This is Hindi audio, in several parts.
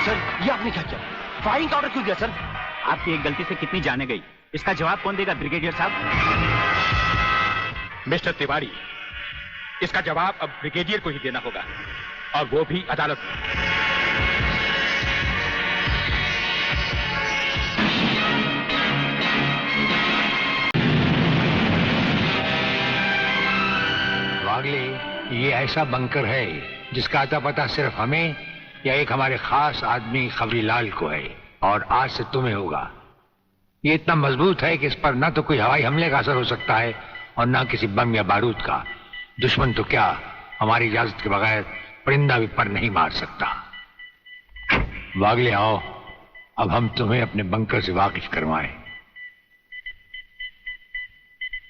सर, ये आपने क्या किया? फायरिंग का ऑर्डर क्यों दिया सर? आपकी एक गलती से कितनी जाने गई, इसका जवाब कौन देगा ब्रिगेडियर साहब? मिस्टर तिवारी, इसका जवाब अब ब्रिगेडियर को ही देना होगा, और वो भी अदालत में। वागले, ये ऐसा बंकर है जिसका अता पता सिर्फ हमें या एक हमारे खास आदमी खबरीलाल को है, और आज से तुम्हें होगा। ये इतना मजबूत है कि इस पर ना तो कोई हवाई हमले का असर हो सकता है और ना किसी बम या बारूद का। दुश्मन तो क्या, हमारी इजाजत के बगैर परिंदा भी पर नहीं मार सकता। वागले आओ, अब हम तुम्हें अपने बंकर से वाकिफ करवाएं।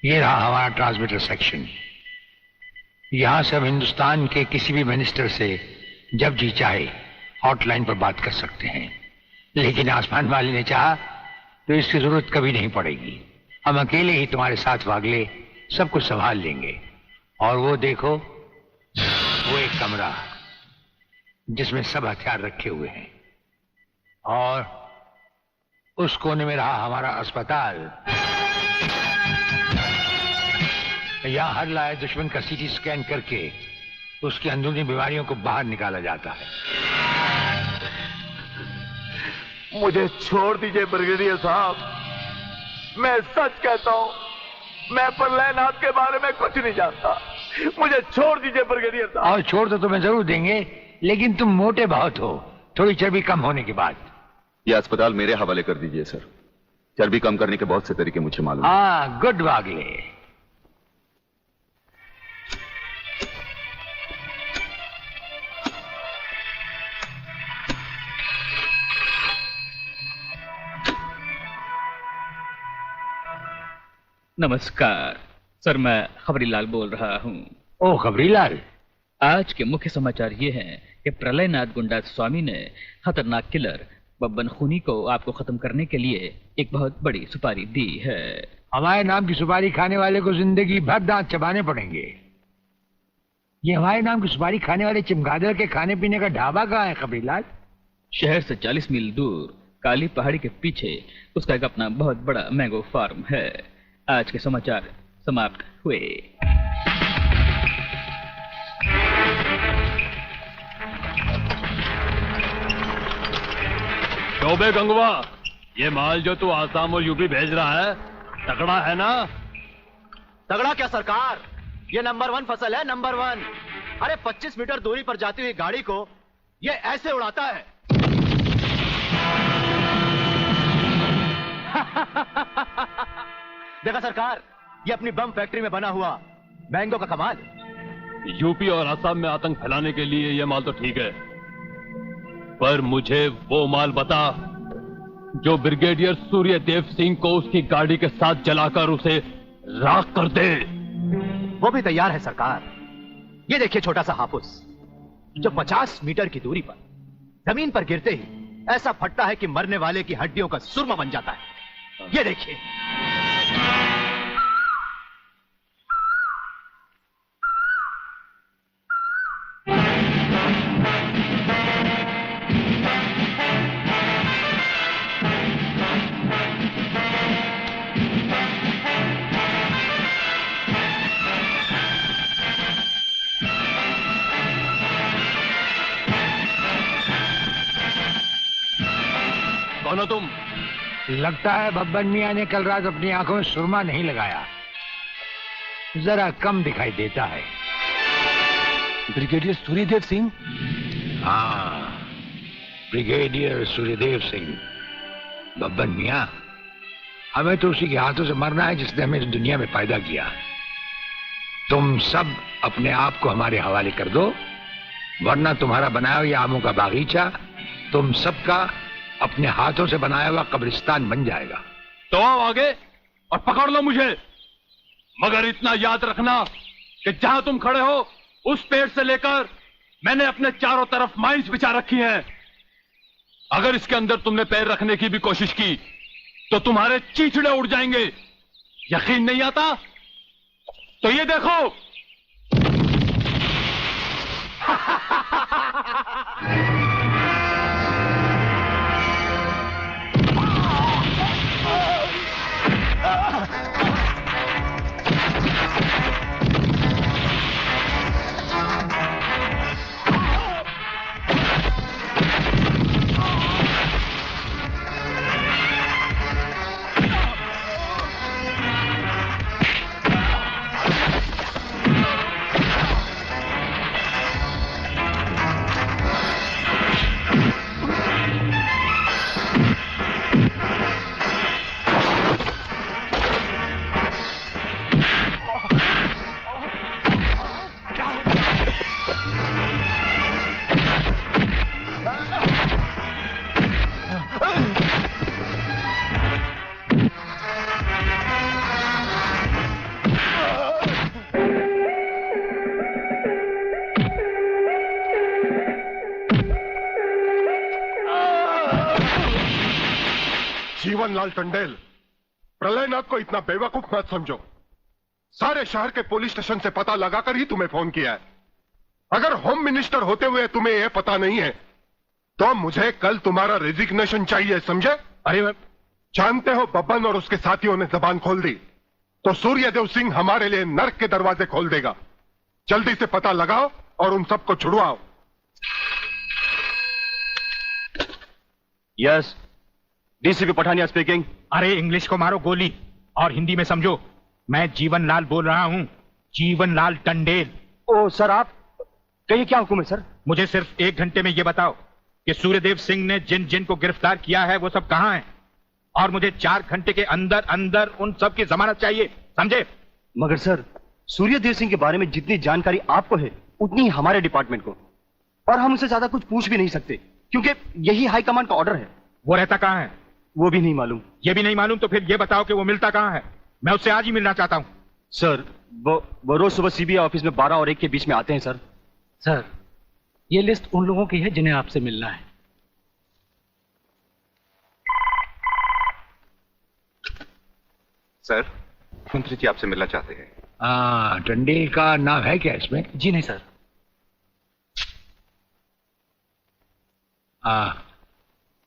ये रहा हमारा ट्रांसमीटर सेक्शन। यहां से हम हिंदुस्तान के किसी भी मिनिस्टर से जब जी चाहे हॉटलाइन पर बात कर सकते हैं, लेकिन आसमान वाले ने चाहा तो इसकी जरूरत कभी नहीं पड़ेगी। हम अकेले ही तुम्हारे साथ वागले सब कुछ संभाल लेंगे। और वो देखो, वो एक कमरा जिसमें सब हथियार रखे हुए हैं, और उस कोने में रहा हमारा अस्पताल। यहां हर लाए दुश्मन का सीटी स्कैन करके उसकी अंदरूनी बीमारियों को बाहर निकाला जाता है। मुझे छोड़ दीजिए ब्रिगेडियर साहब, मैं सच कहता हूं, मैं प्रलयनाथ के बारे में कुछ नहीं जानता। मुझे छोड़ दीजिए ब्रिगेडियर साहब। और छोड़ तो तुम्हें जरूर देंगे, लेकिन तुम मोटे बहुत हो, थोड़ी चर्बी कम होने के बाद। ये अस्पताल मेरे हवाले कर दीजिए सर। चर्बी कम करने के बहुत से तरीके मुझे मालूम है। हाँ, गुड वागले। नमस्कार सर, मैं खबरीलाल बोल रहा हूँ। ओ खबरीलाल, आज के मुख्य समाचार ये हैं कि प्रलयनाथ गुंडा स्वामी ने खतरनाक किलर बब्बन खूनी को आपको खत्म करने के लिए एक बहुत बड़ी सुपारी दी है। हमारे नाम की सुपारी खाने वाले को जिंदगी भर दांत चबाने पड़ेंगे। ये हमारे नाम की सुपारी खाने वाले चमगादड़ के खाने पीने का ढाबा कहाँ है खबरीलाल? शहर से 40 मील दूर काली पहाड़ी के पीछे उसका एक अपना बहुत बड़ा मैंगो फार्म है। आज के समाचार समाप्त हुए। चौबे गंगवा, ये माल जो तू आसाम और यूपी भेज रहा है तगड़ा है ना? तगड़ा क्या सरकार, ये नंबर 1 फसल है, नंबर 1। अरे 25 मीटर दूरी पर जाती हुई गाड़ी को ये ऐसे उड़ाता है। देखा सरकार, ये अपनी बम फैक्ट्री में बना हुआ मैंगो का कमाल। यूपी और असम में आतंक फैलाने के लिए ये माल तो ठीक है, पर मुझे वो माल बता जो ब्रिगेडियर सूर्यदेव सिंह को उसकी गाड़ी के साथ जलाकर उसे राख कर दे। वो भी तैयार है सरकार। ये देखिए छोटा सा हापुस जो 50 मीटर की दूरी पर जमीन पर गिरते ही ऐसा फटता है कि मरने वाले की हड्डियों का सुरमा बन जाता है। ये देखिए। कौन हो तुम? लगता है बब्बन मियां ने कल रात अपनी आंखों में सुरमा नहीं लगाया, जरा कम दिखाई देता है। ब्रिगेडियर सूर्यदेव सिंह? हाँ, ब्रिगेडियर सूर्यदेव सिंह। बब्बन मियां, हमें तो उसी के हाथों से मरना है जिसने हमें इस दुनिया में पैदा किया। तुम सब अपने आप को हमारे हवाले कर दो, वरना तुम्हारा बनाया हुआ आमों का बागीचा तुम सबका अपने हाथों से बनाया हुआ कब्रिस्तान बन जाएगा। तो आओ आगे और पकड़ लो मुझे, मगर इतना याद रखना कि जहां तुम खड़े हो उस पेड़ से लेकर मैंने अपने चारों तरफ माइंस बिछा रखी हैं। अगर इसके अंदर तुमने पैर रखने की भी कोशिश की तो तुम्हारे चीचड़े उड़ जाएंगे। यकीन नहीं आता तो ये देखो। जीवनलाल टंडेल, प्रलयनाथ को इतना बेवकूफ मत समझो। सारे शहर के पुलिस स्टेशन से पता लगाकर ही तुम्हें फोन किया है। अगर होम मिनिस्टर होते हुए तुम्हें यह पता नहीं है तो मुझे कल तुम्हारा रेजिग्नेशन चाहिए, समझे? अरे मैं जानते हो, बब्बन और उसके साथियों ने जबान खोल दी तो सूर्यदेव सिंह हमारे लिए नर्क के दरवाजे खोल देगा। जल्दी से पता लगाओ और उन सबको छुड़वाओ। Yes, DCP Pathania speaking. अरे इंग्लिश को मारो गोली और हिंदी में समझो। मैं जीवनलाल बोल रहा हूं, जीवनलाल टंडेल। ओ सर, आप कहिए, क्या हुक्म है सर? मुझे सिर्फ 1 घंटे में यह बताओ कि सूर्यदेव सिंह ने जिन जिन को गिरफ्तार किया है वो सब कहां हैं, और मुझे 4 घंटे के अंदर अंदर उन सब की जमानत चाहिए, समझे? मगर सर, सूर्यदेव सिंह के बारे में जितनी जानकारी आपको है उतनी ही हमारे डिपार्टमेंट को, और हम उसे ज्यादा कुछ पूछ भी नहीं सकते क्योंकि यही हाई कमांड का ऑर्डर है। वो रहता कहां है? वो भी नहीं मालूम। ये भी नहीं मालूम तो फिर ये बताओ कि वो मिलता कहां है? मैं उससे आज ही मिलना चाहता हूं। सर, वो रोज सुबह सीबीआई ऑफिस में 12 और 1 के बीच में आते हैं सर। सर, ये लिस्ट उन लोगों की है जिन्हें आपसे मिलना है। सर, मंत्री जी आपसे मिलना चाहते हैं। टंडेल का नाम है क्या इसमें? जी नहीं सर।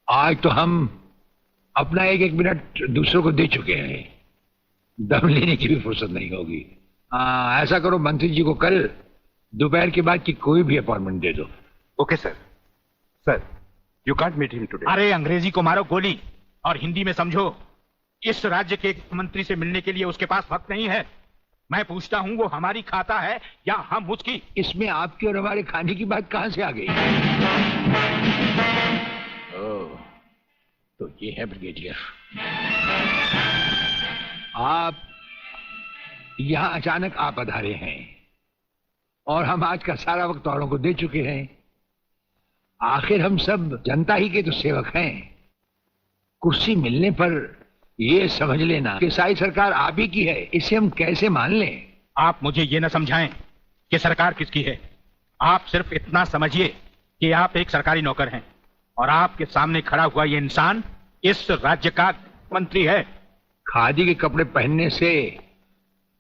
आज तो हम अपना 1-1 मिनट दूसरों को दे चुके हैं, दम लेने की भी फुर्सत नहीं होगी। ऐसा करो, मंत्री जी को कल दोपहर के बाद की कोई भी अपॉइंटमेंट दे दो। Okay sir. Sir, you can't meet him today. अरे अंग्रेजी को मारो गोली और हिंदी में समझो। इस राज्य के मंत्री से मिलने के लिए उसके पास वक्त नहीं है। मैं पूछता हूं, वो हमारी खाता है या हम उसकी? इसमें आपकी और हमारे खाने की बात कहां से आ गई? तो ये है ब्रिगेडियर, आप यहां अचानक आप पधारे हैं और हम आज का सारा वक्त औरों को दे चुके हैं। आखिर हम सब जनता ही के तो सेवक हैं। कुर्सी मिलने पर ये समझ लेना कि सारी सरकार आप ही की है, इसे हम कैसे मान लें? आप मुझे ये न समझाएं कि सरकार किसकी है। आप सिर्फ इतना समझिए कि आप एक सरकारी नौकर हैं और आपके सामने खड़ा हुआ ये इंसान इस राज्य का मंत्री है। खादी के कपड़े पहनने से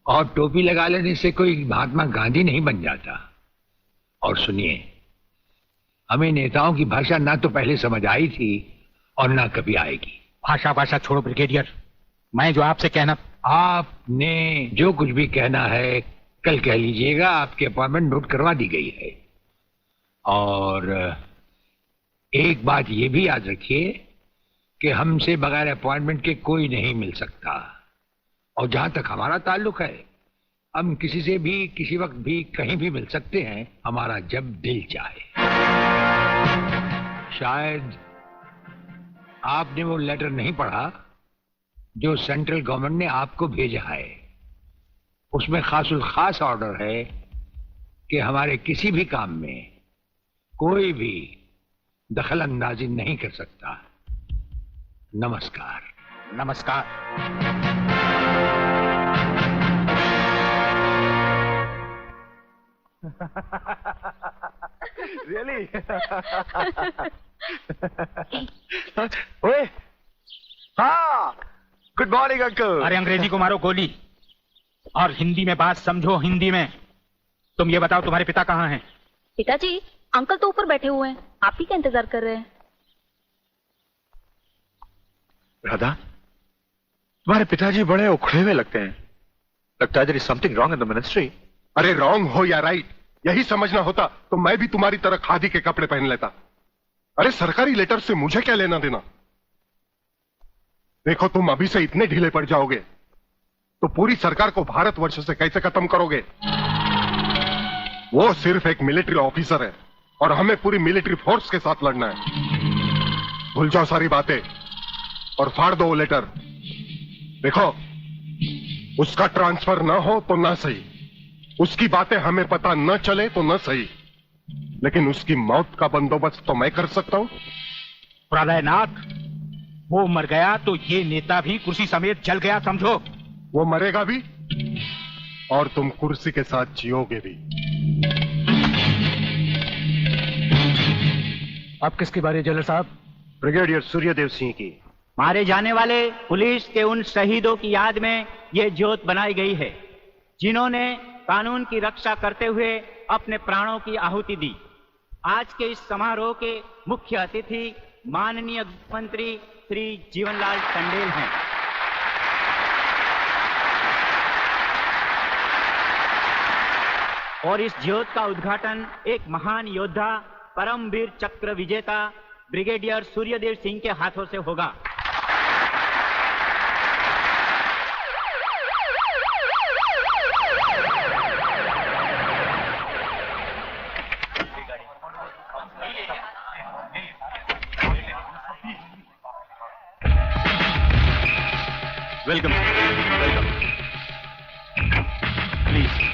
और टोपी लगा लेने से कोई महात्मा गांधी नहीं बन जाता। और सुनिए, हमें नेताओं की भाषा ना तो पहले समझ आई थी और ना कभी आएगी। भाषा छोड़ो ब्रिगेडियर, मैं जो आपसे कहना। आपने जो कुछ भी कहना है कल कह लीजिएगा, आपकी अपॉइंटमेंट नोट करवा दी गई है। और एक बात ये भी याद रखिए कि हमसे बगैर अपॉइंटमेंट के कोई नहीं मिल सकता। और जहां तक हमारा ताल्लुक है, हम किसी से भी किसी वक्त भी कहीं भी मिल सकते हैं, हमारा जब दिल चाहे। शायद आपने वो लेटर नहीं पढ़ा जो सेंट्रल गवर्नमेंट ने आपको भेजा है। उसमें खासुल खास ऑर्डर है कि हमारे किसी भी काम में कोई भी दखल अंदाजी नहीं कर सकता। नमस्कार। नमस्कार। Really? ओए, हाँ, गुड मॉर्निंग अंकल। अरे अंग्रेजी को मारो गोली और हिंदी में बात समझो। हिंदी में तुम ये बताओ, तुम्हारे पिता कहाँ हैं? पिताजी, अंकल तो ऊपर बैठे हुए हैं, आप ही का इंतजार कर रहे हैं। राधा, तुम्हारे पिताजी बड़े उखड़े हुए लगते हैं। लगता है there is something wrong in the ministry। अरे रॉन्ग हो या राइट, यही समझना होता तो मैं भी तुम्हारी तरह खादी के कपड़े पहन लेता। अरे सरकारी लेटर से मुझे क्या लेना देना? देखो, तुम अभी से इतने ढीले पड़ जाओगे तो पूरी सरकार को भारतवर्ष से कैसे खत्म करोगे? वो सिर्फ एक मिलिट्री ऑफिसर है और हमें पूरी मिलिट्री फोर्स के साथ लड़ना है। भूल जाओ सारी बातें और फाड़ दो वो लेटर। देखो, उसका ट्रांसफर ना हो तो ना सही, उसकी बातें हमें पता न चले तो न सही, लेकिन उसकी मौत का बंदोबस्त तो मैं कर सकता हूं। प्रलयनाथ, वो मर गया तो ये नेता भी कुर्सी समेत जल गया, समझो। वो मरेगा भी और तुम कुर्सी के साथ जियोगे भी। आप किसकी बारी है जनरल साहब? ब्रिगेडियर सूर्यदेव सिंह की। मारे जाने वाले पुलिस के उन शहीदों की याद में ये ज्योत बनाई गई है जिन्होंने कानून की रक्षा करते हुए अपने प्राणों की आहुति दी। आज के इस समारोह के मुख्य अतिथि माननीय मंत्री श्री जीवनलाल टंडेल हैं। और इस ज्योत का उद्घाटन एक महान योद्धा परमवीर चक्र विजेता ब्रिगेडियर सूर्यदेव सिंह के हाथों से होगा। Welcome welcome please.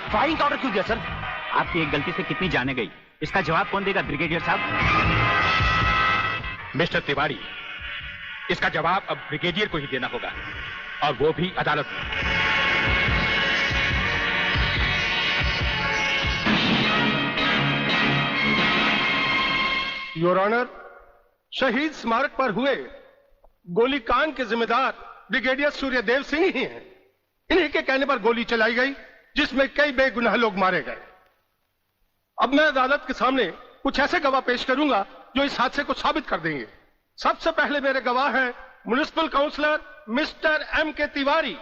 फायरिंग का ऑर्डर क्यों दिया सर? आपकी एक गलती से कितनी जाने गई, इसका जवाब कौन देगा ब्रिगेडियर साहब? मिस्टर तिवारी, इसका जवाब अब ब्रिगेडियर को ही देना होगा, और वो भी अदालत में। योर ऑनर, शहीद स्मारक पर हुए गोलीकांड के जिम्मेदार ब्रिगेडियर सूर्यदेव सिंह ही हैं। इन्हीं के कहने पर गोली चलाई गई जिसमें कई बेगुनाह लोग मारे गए। अब मैं अदालत के सामने कुछ ऐसे गवाह पेश करूंगा जो इस हादसे को साबित कर देंगे। सबसे पहले मेरे गवाह हैं municipal councillor mister M.K. Tiwari.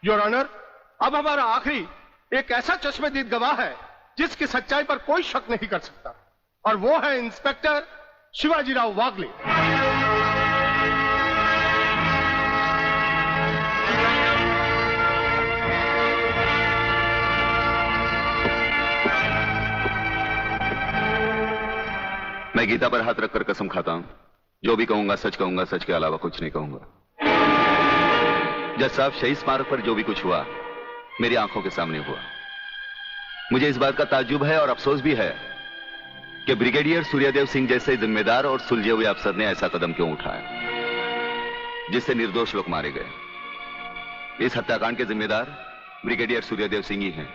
Your honour, अब हमारा आखिरी एक ऐसा चश्मदीद गवाह है जिसकी सच्चाई पर कोई शक नहीं कर सकता, और वो है इंस्पेक्टर शिवाजीराव वागले। मैं गीता पर हाथ रखकर कसम खाता हूं, जो भी कहूंगा सच कहूंगा, सच के अलावा कुछ नहीं कहूंगा। जज साहब, शहीद स्मारक पर जो भी कुछ हुआ मेरी आंखों के सामने हुआ। मुझे इस बात का ताज्जुब है और अफसोस भी है कि ब्रिगेडियर सूर्यदेव सिंह जैसे जिम्मेदार और सुलझे हुए अफसर ने ऐसा कदम क्यों उठाया जिससे निर्दोष लोग मारे गए। इस हत्याकांड के जिम्मेदार ब्रिगेडियर सूर्यदेव सिंह ही हैं।